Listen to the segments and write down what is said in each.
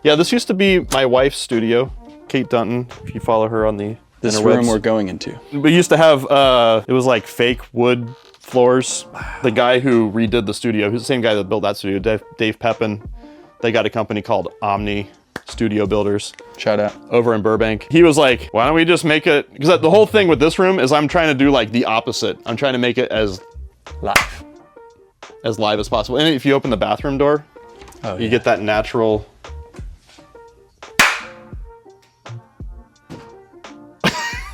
Yeah, this used to be my wife's studio, Kate Dunton, if you follow her on the This interwebs. room we're going into. We used to have, it was like fake wood floors. The guy who redid the studio, who's the same guy that built that studio, Dave Pepin, they got a company called Omni Studio Builders. Shout out. Over in Burbank. He was like, why don't we just make it, because the whole thing with this room is I'm trying to do like the opposite. I'm trying to make it as live as possible. And if you open the bathroom door, you get that natural...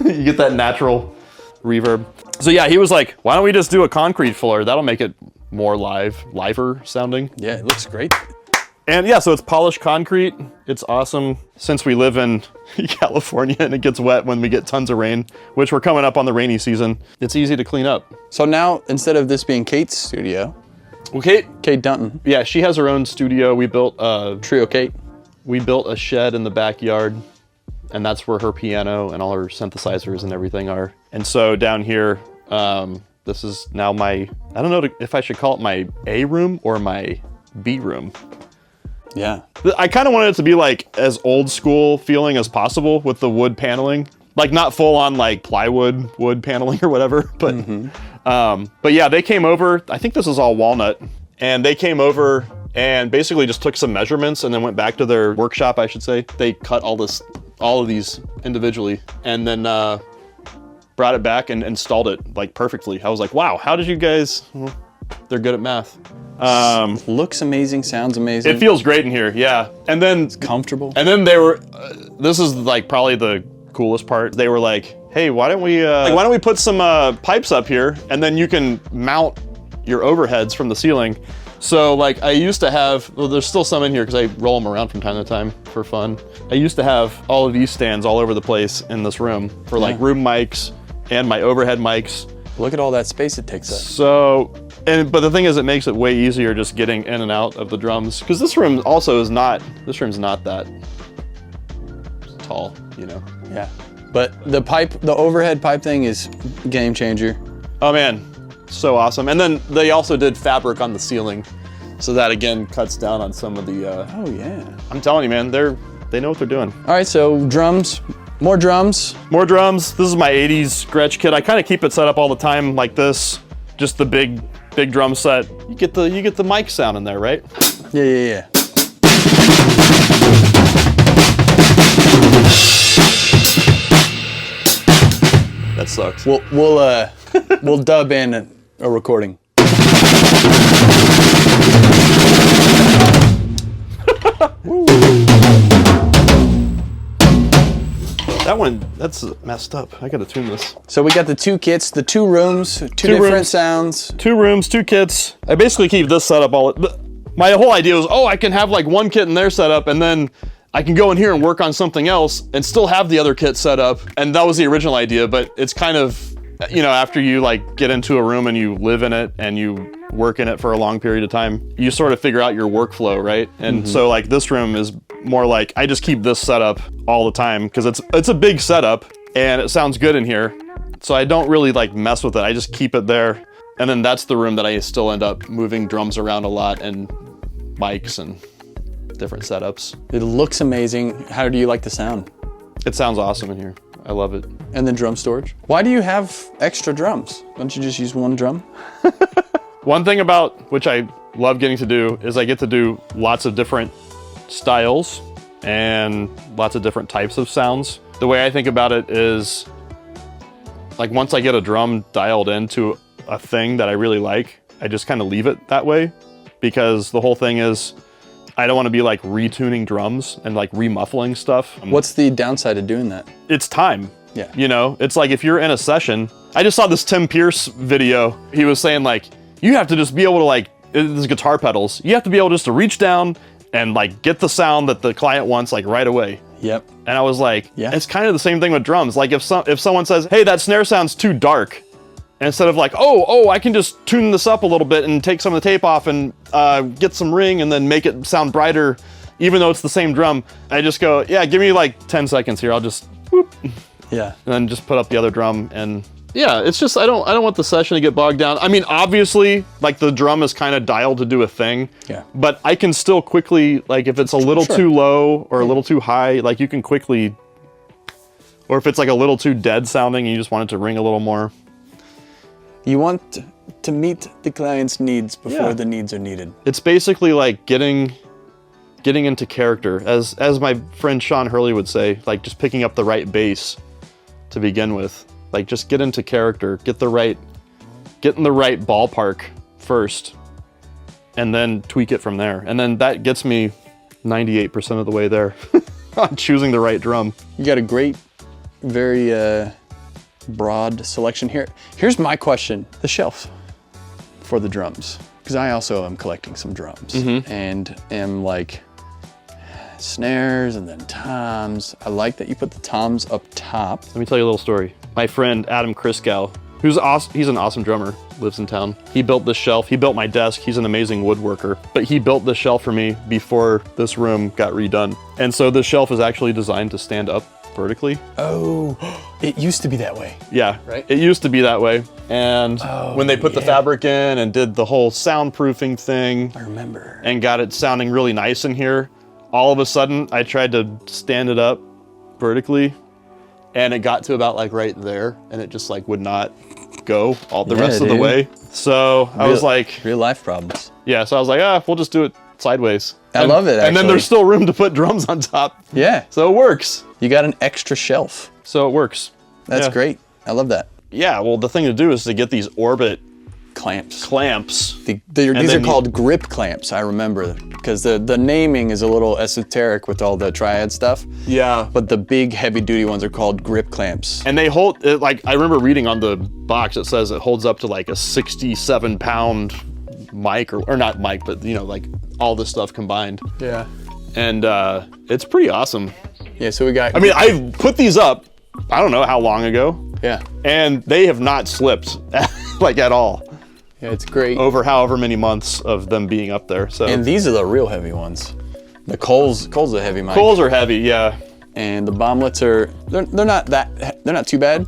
you get that natural reverb. So yeah, he was like, why don't we just do a concrete floor? That'll make it more liver sounding. Yeah, it looks great. And yeah, so it's polished concrete. It's awesome. Since we live in California and it gets wet when we get tons of rain, which we're coming up on the rainy season, it's easy to clean up. So now, instead of this being Kate's studio, well, Kate Dunton. Yeah, she has her own studio. We built Trio Kate. We built a shed in the backyard, and that's where her piano and all her synthesizers and everything are. And so down here, this is now my, I don't know if I should call it my A room or my B room. Yeah. I kind of wanted it to be like as old school feeling as possible with the wood paneling. Like not full on like plywood wood paneling or whatever, but but yeah, they came over, I think this is all walnut, and they came over and basically just took some measurements and then went back to their workshop, I should say. They cut all of these individually and then brought it back and installed it like perfectly. I was like, wow, how did you guys, well, they're good at math. Looks amazing, sounds amazing. It feels great in here, yeah. And then it's comfortable. And then they were, this is like probably the coolest part. They were like, hey, why don't we put some pipes up here and then you can mount your overheads from the ceiling. So like I used to have, well, there's still some in here because I roll them around from time to time for fun. I used to have all of these stands all over the place in this room for like room mics and my overhead mics. Look at all that space it takes up. So, but the thing is, it makes it way easier just getting in and out of the drums. Because this room also is not, this room's not that tall, you know? Yeah. But the overhead pipe thing is game changer. Oh man, so awesome. And then they also did fabric on the ceiling. So that again cuts down on some of the, oh yeah. I'm telling you, man, they know what they're doing. All right, so drums. More drums. More drums. This is my 80s Gretsch kit. I kind of keep it set up all the time like this. Just the big drum set. You get the mic sound in there, right? Yeah. That sucks. We'll dub in a recording. That one, that's messed up. I gotta tune this. So we got the two kits, the 2 rooms, two different sounds. 2 rooms, 2 kits. I basically keep this set up my whole idea was, I can have like one kit in there set up and then I can go in here and work on something else and still have the other kit set up. And that was the original idea, but it's kind of, you know, after you like get into a room and you live in it and you work in it for a long period of time, you sort of figure out your workflow, right? And so like this room is more like, I just keep this set up all the time because it's a big setup and it sounds good in here. So I don't really like mess with it. I just keep it there. And then that's the room that I still end up moving drums around a lot and mics and different setups. It looks amazing. How do you like the sound? It sounds awesome in here. I love it. And then drum storage. Why do you have extra drums? Don't you just use one drum? One thing about which I love getting to do is I get to do lots of different styles and lots of different types of sounds. The way I think about it is like once I get a drum dialed into a thing that I really like, I just kind of leave it that way because the whole thing is I don't want to be like retuning drums and like remuffling stuff. What's the downside of doing that? It's time. Yeah. You know, it's like if you're in a session, I just saw this Tim Pierce video. He was saying like, you have to just be able to like, this guitar pedals, you have to be able just to reach down and like get the sound that the client wants like right away. Yep. And I was like, yeah, it's kind of the same thing with drums. Like if someone says, hey, that snare sounds too dark, and instead of like, oh, I can just tune this up a little bit and take some of the tape off and get some ring and then make it sound brighter, even though it's the same drum. I just go, yeah, give me like 10 seconds here. I'll just whoop. Yeah. And then just put up the other drum and Yeah, it's just I don't want the session to get bogged down. I mean, obviously, like the drum is kind of dialed to do a thing. Yeah. But I can still quickly, like if it's a little too low or a little too high, like you can quickly, or if it's like a little too dead sounding and you just want it to ring a little more. You want to meet the client's needs before the needs are needed. It's basically like getting into character, as my friend Sean Hurley would say, like just picking up the right bass to begin with. Like just get into character, get in the right ballpark first, and then tweak it from there. And then that gets me 98% of the way there on choosing the right drum. You got a great, very broad selection here. Here's my question: the shelf for the drums, because I also am collecting some drums and am like snares and then toms. I like that you put the toms up top. Let me tell you a little story. My friend Adam Kriskow, who's awesome, he's an awesome drummer, lives in town. He built this shelf. He built my desk. He's an amazing woodworker. But he built this shelf for me before this room got redone. And so this shelf is actually designed to stand up vertically. Oh, it used to be that way. Yeah, right? It used to be that way. And when they put the fabric in and did the whole soundproofing thing, I remember, and got it sounding really nice in here, all of a sudden I tried to stand it up vertically and it got to about like right there and it just like would not go all the rest of the way. So I was like, real life problems. Yeah, so I was like, we'll just do it sideways. I love it, And then there's still room to put drums on top. Yeah. So it works. You got an extra shelf. So it works. That's great. I love that. Yeah, well, the thing to do is to get these Orbit clamps. These are called grip clamps, I remember, because the naming is a little esoteric with all the triad stuff. Yeah. But the big heavy duty ones are called grip clamps. And they hold, like I remember reading on the box, it says it holds up to like a 67-pound mic, or not mic, but you know, like all this stuff combined. Yeah. And it's pretty awesome. Yeah, so we got... I mean, I've put these up, I don't know how long ago. Yeah. And they have not slipped, like at all. Yeah, it's great. Over however many months of them being up there. So. And these are the real heavy ones. The Cole's a heavy mic. Coles are heavy, yeah. And the bomblets are, they're not too bad.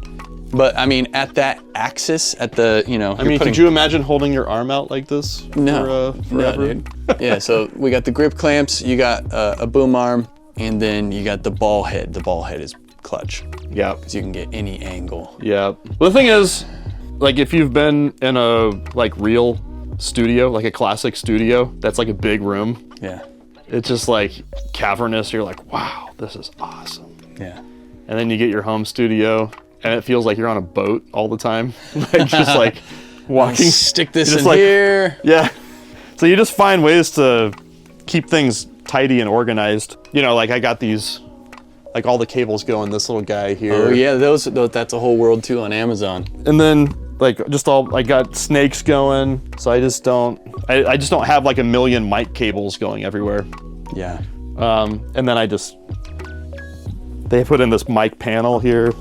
But I mean, at that axis, at the, you know. I mean, could you imagine holding your arm out like this no, forever? No, dude. Yeah, so we got the grip clamps, you got a boom arm, and then you got the ball head. The ball head is clutch. Yeah. Because you can get any angle. Yeah. Well, the thing is, like if you've been in a like real studio, like a classic studio, that's like a big room. Yeah. It's just like cavernous. You're like, wow, this is awesome. Yeah. And then you get your home studio and it feels like you're on a boat all the time. Like just like walking. Stick this in like, here. Yeah. So you just find ways to keep things tidy and organized. You know, like I got these, like all the cables go in this little guy here. Oh yeah, that's a whole world too on Amazon. And then like I got snakes going, so I just don't have like a million mic cables going everywhere. Yeah. And then they put in this mic panel here.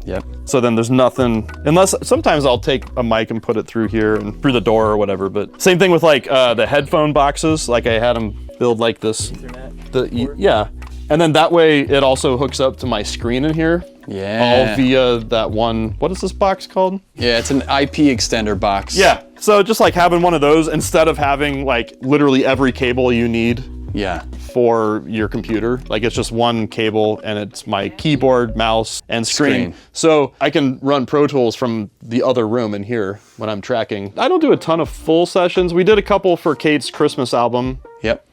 Yep. So then there's nothing, unless sometimes I'll take a mic and put it through here and through the door or whatever, but same thing with like the headphone boxes, like I had them build like this. Yeah. And then that way it also hooks up to my screen in here. Yeah. All via that one, what is this box called? Yeah, it's an IP extender box. Yeah. So just like having one of those instead of having like literally every cable you need. Yeah. For your computer. Like it's just one cable and it's my keyboard, mouse, and screen. So I can run Pro Tools from the other room in here when I'm tracking. I don't do a ton of full sessions. We did a couple for Kate's Christmas album. Yep.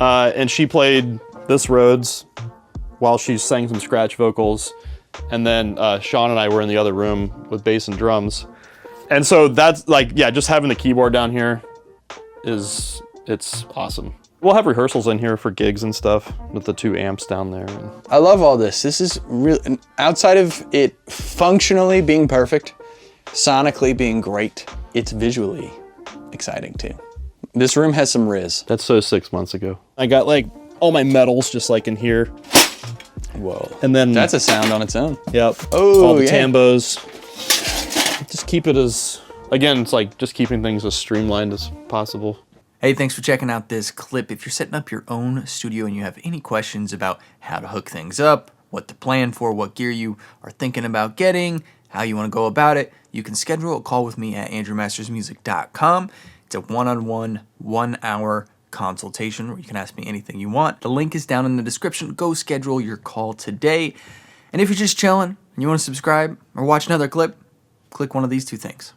And she played this Rhodes while she sang some scratch vocals. And then Sean and I were in the other room with bass and drums. And so that's like, yeah, just having the keyboard down here it's awesome. We'll have rehearsals in here for gigs and stuff with the 2 amps down there. I love all this. This is real, outside of it functionally being perfect, sonically being great, it's visually exciting too. This room has some riz. That's so 6 months ago. I got like all my medals just like in here. Whoa. And then that's a sound on its own. Yep. Oh, all the tambos. Just keep it as, again, it's like just keeping things as streamlined as possible. Hey, thanks for checking out this clip. If you're setting up your own studio and you have any questions about how to hook things up, what to plan for, what gear you are thinking about getting, how you want to go about it, you can schedule a call with me at andrewmastersmusic.com. It's a one-on-one, 1-hour consultation where you can ask me anything you want. The link is down in the description. Go schedule your call today. And if you're just chilling and you want to subscribe or watch another clip, click one of these two things.